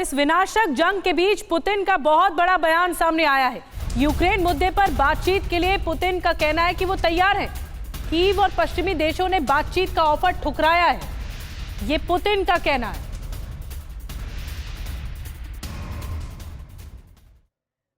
इस विनाशक जंग के बीच पुतिन का बहुत बड़ा बयान सामने आया है। यूक्रेन मुद्दे पर बातचीत के लिए पुतिन का कहना है कि वो तैयार हैं। कीव और पश्चिमी देशों ने बातचीत का ऑफर ठुकराया है, ये पुतिन का कहना है।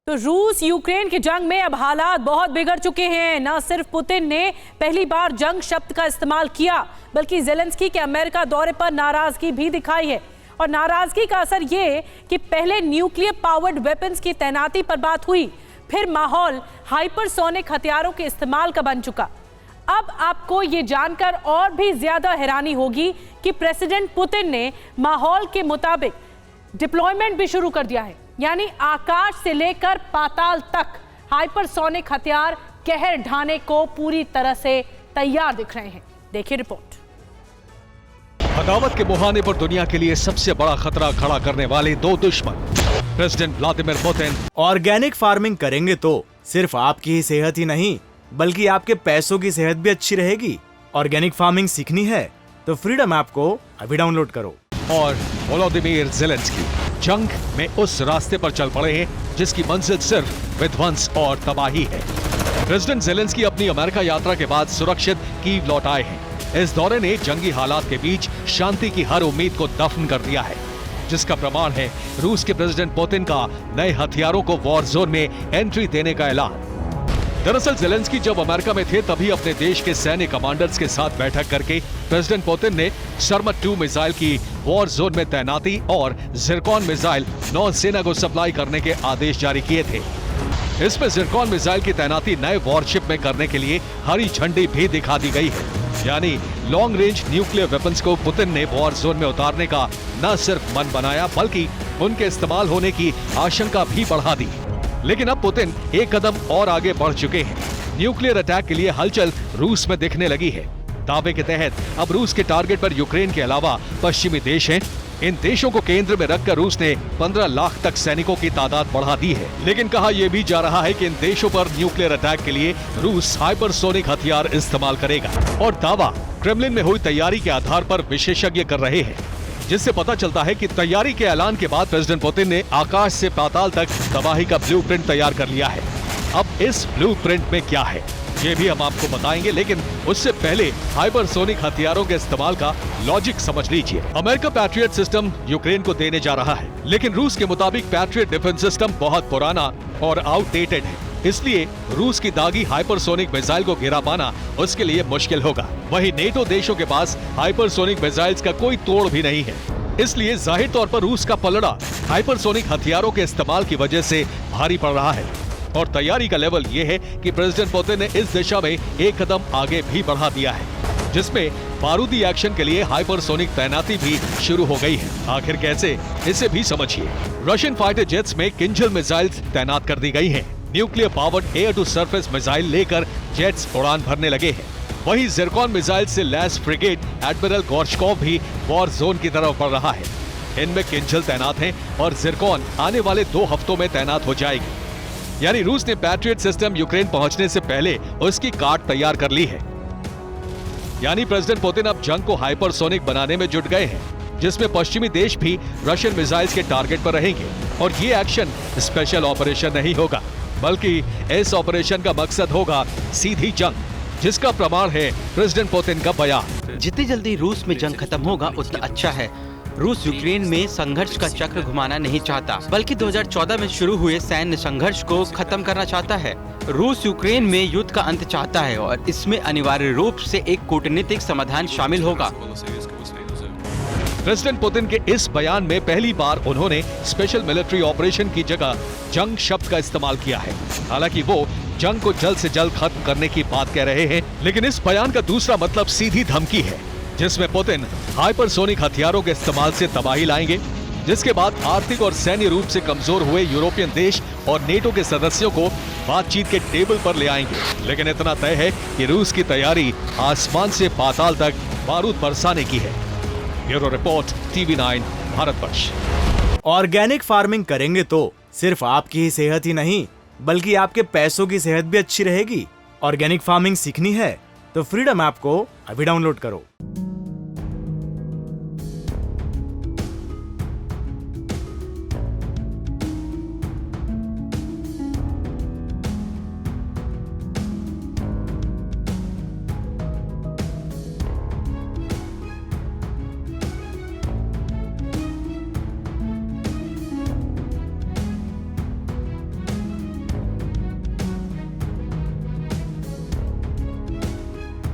तो रूस यूक्रेन की जंग में अब हालात बहुत बिगड़ चुके हैं। न सिर्फ पुतिन ने पहली बार जंग शब्द का इस्तेमाल किया, बल्कि ज़ेलेंस्की के अमेरिका दौरे पर नाराजगी भी दिखाई है। और नाराजगी का असर ये कि पहले न्यूक्लियर पावर्ड वेपन्स की तैनाती पर बात हुई, फिर माहौल हाइपरसोनिक हथियारों के इस्तेमाल का बन चुका। अब आपको ये जानकर और भी ज्यादा हैरानी होगी कि प्रेसिडेंट पुतिन ने माहौल के मुताबिक डिप्लॉयमेंट भी शुरू कर दिया है, यानी आकाश से लेकर पाताल तक हाइपरसोनिक हथियार कहर ढाने को पूरी तरह से तैयार दिख रहे हैं। देखिए रिपोर्ट। अदावत के मुहाने पर दुनिया के लिए सबसे बड़ा खतरा खड़ा करने वाले दो दुश्मन, president Vladimir Putin. Organic farming करेंगे तो सिर्फ आपकी ही सेहत ही नहीं, बल्कि आपके पैसों की सेहत भी अच्छी रहेगी। ऑर्गेनिक फार्मिंग सीखनी है तो फ्रीडम ऐप को अभी डाउनलोड करो। और वोलोदिमीर ज़ेलेंस्की जंग में उस रास्ते पर चल पड़े हैं जिसकी मंजिल सिर्फ विध्वंस और तबाही है। प्रेसिडेंट ज़ेलेंस्की अपनी अमेरिका यात्रा के बाद सुरक्षित कीव लौट आए हैं। इस दौरे ने जंगी हालात के बीच शांति की हर उम्मीद को दफन कर दिया है, जिसका प्रमाण है रूस के प्रेसिडेंट पुतिन का नए हथियारों को वॉर जोन में एंट्री देने का ऐलान। दरअसल ज़ेलेंस्की जब अमेरिका में थे तभी अपने देश के सैन्य कमांडर्स के साथ बैठक करके प्रेसिडेंट पुतिन ने शर्मट 2 मिसाइल की वॉर जोन में तैनाती और जिरकॉन मिसाइल नौसेना को सप्लाई करने के आदेश जारी किए थे। इसमें जिरकॉन मिसाइल की तैनाती नए वॉरशिप में करने के लिए हरी झंडी भी दिखा दी गई है, यानी लॉन्ग रेंज न्यूक्लियर वेपन्स को पुतिन ने वॉर जोन में उतारने का न सिर्फ मन बनाया, बल्कि उनके इस्तेमाल होने की आशंका भी बढ़ा दी। लेकिन अब पुतिन एक कदम और आगे बढ़ चुके हैं। न्यूक्लियर अटैक के लिए हलचल रूस में दिखने लगी है। दावे के तहत अब रूस के टारगेट पर यूक्रेन के अलावा पश्चिमी देश हैं। इन देशों को केंद्र में रखकर रूस ने 15 लाख तक सैनिकों की तादाद बढ़ा दी है। लेकिन कहा यह भी जा रहा है कि इन देशों पर न्यूक्लियर अटैक के लिए रूस हाइपरसोनिक हथियार इस्तेमाल करेगा। और दावा क्रेमलिन में हुई तैयारी के आधार पर विशेषज्ञ कर रहे हैं, जिससे पता चलता है कि तैयारी के ऐलान के बाद प्रेसिडेंट पुतिन ने आकाश से पाताल तक तबाही का ब्लूप्रिंट तैयार कर लिया है। अब इस ब्लूप्रिंट में क्या है ये भी हम आपको बताएंगे, लेकिन उससे पहले हाइपरसोनिक हथियारों के इस्तेमाल का लॉजिक समझ लीजिए। अमेरिका पैट्रियट सिस्टम यूक्रेन को देने जा रहा है, लेकिन रूस के मुताबिक पैट्रियट डिफेंस सिस्टम बहुत पुराना और आउटडेटेड है, इसलिए रूस की दागी हाइपरसोनिक मिसाइल को गिरा पाना उसके लिए मुश्किल होगा। वहीं नेटो देशों के पास हाइपरसोनिक मिसाइल्स का कोई तोड़ भी नहीं है, इसलिए जाहिर तौर पर रूस का पलड़ा हाइपरसोनिक हथियारों के इस्तेमाल की वजह से भारी पड़ रहा है। और तैयारी का लेवल ये है कि प्रेसिडेंट पुतिन ने इस दिशा में एक कदम आगे भी बढ़ा दिया है, जिसमें बारूदी एक्शन के लिए हाइपरसोनिक तैनाती भी शुरू हो गई है। आखिर कैसे, इसे भी समझिए। रशियन फाइटर जेट्स में किंजल मिसाइल तैनात कर दी गई हैं। Nuclear powered air to surface missile लेकर जेट्स उड़ान भरने लगे हैं। वहीं जिरकॉन मिसाइल से लैस फ्रिगेट एडमिरल गोर्शकोव भी वॉर जोन की तरफ बढ़ रहा है। इनमें किंजल तैनात हैं और जिरकॉन आने वाले 2 हफ्तों में तैनात हो जाएगी। यानी रूस ने पैट्रियट सिस्टम यूक्रेन पहुंचने से पहले उसकी काट तैयार कर ली है। यानी प्रेसिडेंट पुतिन अब जंग को हाइपरसोनिक बनाने में जुट गए हैं, जिसमें पश्चिमी देश भी रशियन मिसाइल्स के टारगेट पर रहेंगे। और ये एक्शन स्पेशल ऑपरेशन नहीं होगा, बल्कि इस ऑपरेशन का मकसद होगा सीधी जंग, जिसका प्रमाण है प्रेसिडेंट पुतिन का बयान। जितनी जल्दी रूस में जंग खत्म होगा उतना अच्छा है। रूस यूक्रेन में संघर्ष का चक्र घुमाना नहीं चाहता, बल्कि 2014 में शुरू हुए सैन्य संघर्ष को खत्म करना चाहता है। रूस यूक्रेन में युद्ध का अंत चाहता है और इसमें अनिवार्य रूप से एक कूटनीतिक समाधान शामिल होगा। प्रेसिडेंट पुतिन के इस बयान में पहली बार उन्होंने स्पेशल मिलिट्री ऑपरेशन की जगह जंग शब्द का इस्तेमाल किया है। हालांकि वो जंग को जल्द से जल्द खत्म करने की बात कह रहे हैं, लेकिन इस बयान का दूसरा मतलब सीधी धमकी है, जिसमें पुतिन हाइपरसोनिक हथियारों के इस्तेमाल से तबाही लाएंगे, जिसके बाद आर्थिक और सैन्य रूप से कमजोर हुए यूरोपियन देश और नेटो के सदस्यों को बातचीत के टेबल पर ले आएंगे। लेकिन इतना तय है कि रूस की तैयारी आसमान से पाताल तक बारूद बरसाने की है। Bureau report, TV9 Bharatvarsh. Organic farming करेंगे तो सिर्फ आपकी ही सेहत ही नहीं, बल्कि आपके पैसों की सेहत भी अच्छी रहेगी। ऑर्गेनिक फार्मिंग सीखनी है तो फ्रीडम ऐप को अभी डाउनलोड करो।